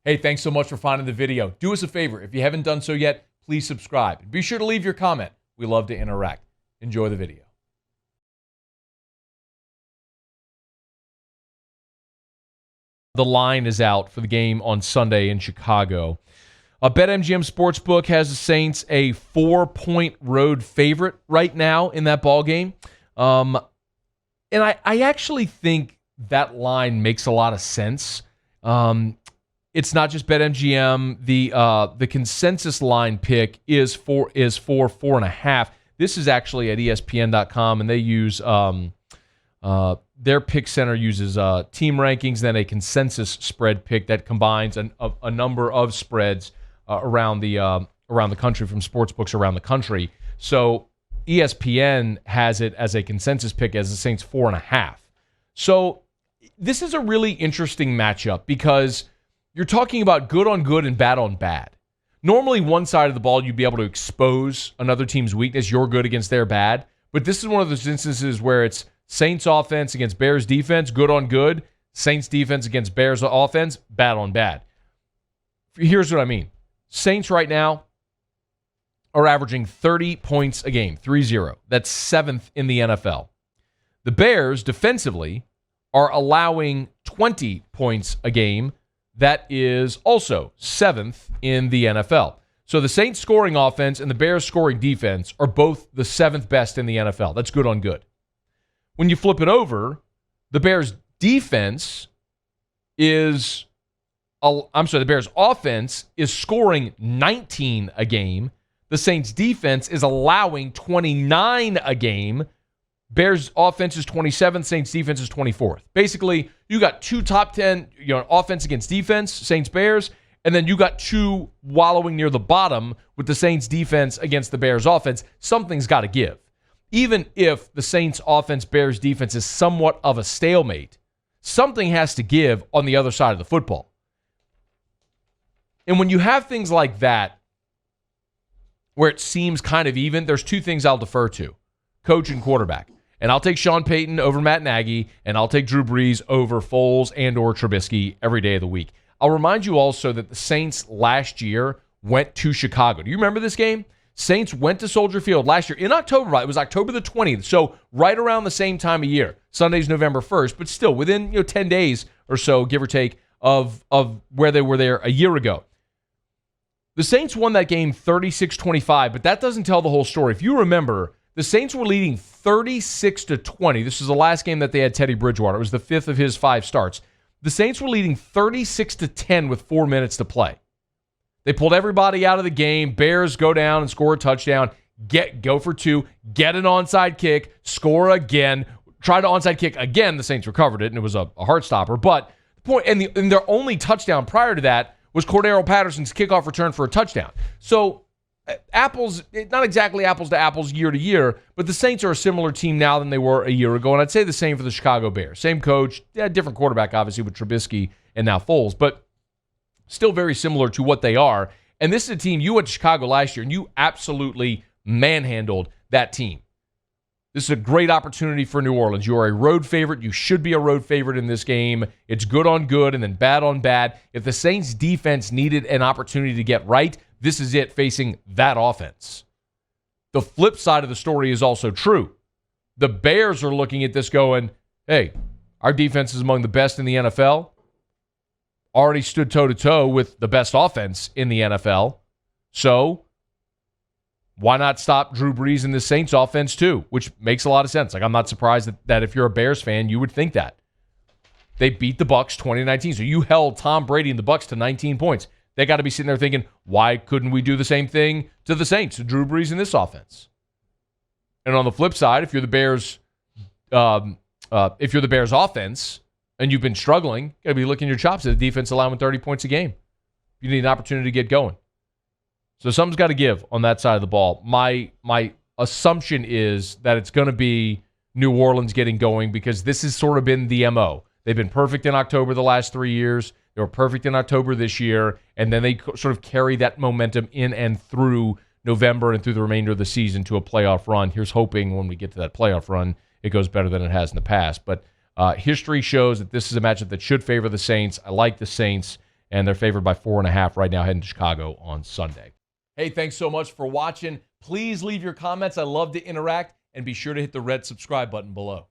Hey, thanks so much for finding the video. Do us a favor. If you haven't done so yet, please subscribe. Be sure to leave your comment. We love to interact. Enjoy the video. The line is out for the game on Sunday in Chicago. BetMGM Sportsbook has the Saints a 4-point road favorite right now in that ball game. And I actually think that line makes a lot of sense. It's not just BetMGM. The consensus line pick is 4.5. This is actually at ESPN.com, and they use their pick center uses team rankings, then a consensus spread pick that combines a number of spreads around the country from sportsbooks around the country. So ESPN has it as a consensus pick as the Saints 4.5. So this is a really interesting matchup because you're talking about good on good and bad on bad. Normally, one side of the ball, you'd be able to expose another team's weakness. You're good against their bad. But this is one of those instances where it's Saints offense against Bears defense, good on good. Saints defense against Bears offense, bad on bad. Here's what I mean. Saints right now are averaging 30 points a game, 3-0. That's 7th in the NFL. The Bears defensively are allowing 20 points a game. That is also 7th in the NFL. So the Saints scoring offense and the Bears scoring defense are both the 7th best in the NFL. That's good on good. When you flip it over, the Bears defense is, the Bears offense is scoring 19 a game. The Saints defense is allowing 29 a game. Bears offense is 27th, Saints defense is 24th. Basically, you got two top 10, offense against defense, Saints Bears, and then you got two wallowing near the bottom with the Saints defense against the Bears offense. Something's got to give. Even if the Saints offense, Bears defense is somewhat of a stalemate, something has to give on the other side of the football. And when you have things like that, where it seems kind of even, there's two things I'll defer to: coach and quarterback. And I'll take Sean Payton over Matt Nagy, and I'll take Drew Brees over Foles and or Trubisky every day of the week. I'll remind you also that the Saints last year went to Chicago. Do you remember this game? Saints went to Soldier Field last year in October. It was October the 20th, so right around the same time of year. Sunday's November 1st, but still within 10 days or so, give or take, of where they were there a year ago. The Saints won that game 36-25, but that doesn't tell the whole story. If you remember, the Saints were leading 36-20. This was the last game that they had Teddy Bridgewater. It was the 5th of his 5 starts. The Saints were leading 36-10 with 4 minutes to play. They pulled everybody out of the game. Bears go down and score a touchdown. Go for 2. Get an onside kick. Score again. Try to onside kick again. The Saints recovered it, and it was a heart stopper. But the point, and their only touchdown prior to that was Cordero Patterson's kickoff return for a touchdown. So apples, not exactly apples to apples year to year, but the Saints are a similar team now than they were a year ago. And I'd say the same for the Chicago Bears. Same coach, different quarterback, obviously, with Trubisky and now Foles, but still very similar to what they are. And this is a team, you went to Chicago last year, and you absolutely manhandled that team. This is a great opportunity for New Orleans. You are a road favorite. You should be a road favorite in this game. It's good on good and then bad on bad. If the Saints defense needed an opportunity to get right, this is it facing that offense. The flip side of the story is also true. The Bears are looking at this going, hey, our defense is among the best in the NFL. Already stood toe-to-toe with the best offense in the NFL. So why not stop Drew Brees in the Saints offense too? Which makes a lot of sense. Like, I'm not surprised that if you're a Bears fan, you would think that. They beat the Bucs 2019. So you held Tom Brady and the Bucs to 19 points. They got to be sitting there thinking, why couldn't we do the same thing to the Saints, to Drew Brees in this offense? And on the flip side, if you're the Bears, offense and you've been struggling, you got to be licking your chops at the defense allowing 30 points a game. You need an opportunity to get going. So something's got to give on that side of the ball. My assumption is that it's going to be New Orleans getting going because this has sort of been the MO. They've been perfect in October the last 3 years. They were perfect in October this year, and then they sort of carry that momentum in and through November and through the remainder of the season to a playoff run. Here's hoping when we get to that playoff run, it goes better than it has in the past. But history shows that this is a matchup that should favor the Saints. I like the Saints, and they're favored by 4.5 right now heading to Chicago on Sunday. Hey, thanks so much for watching. Please leave your comments. I love to interact, and be sure to hit the red subscribe button below.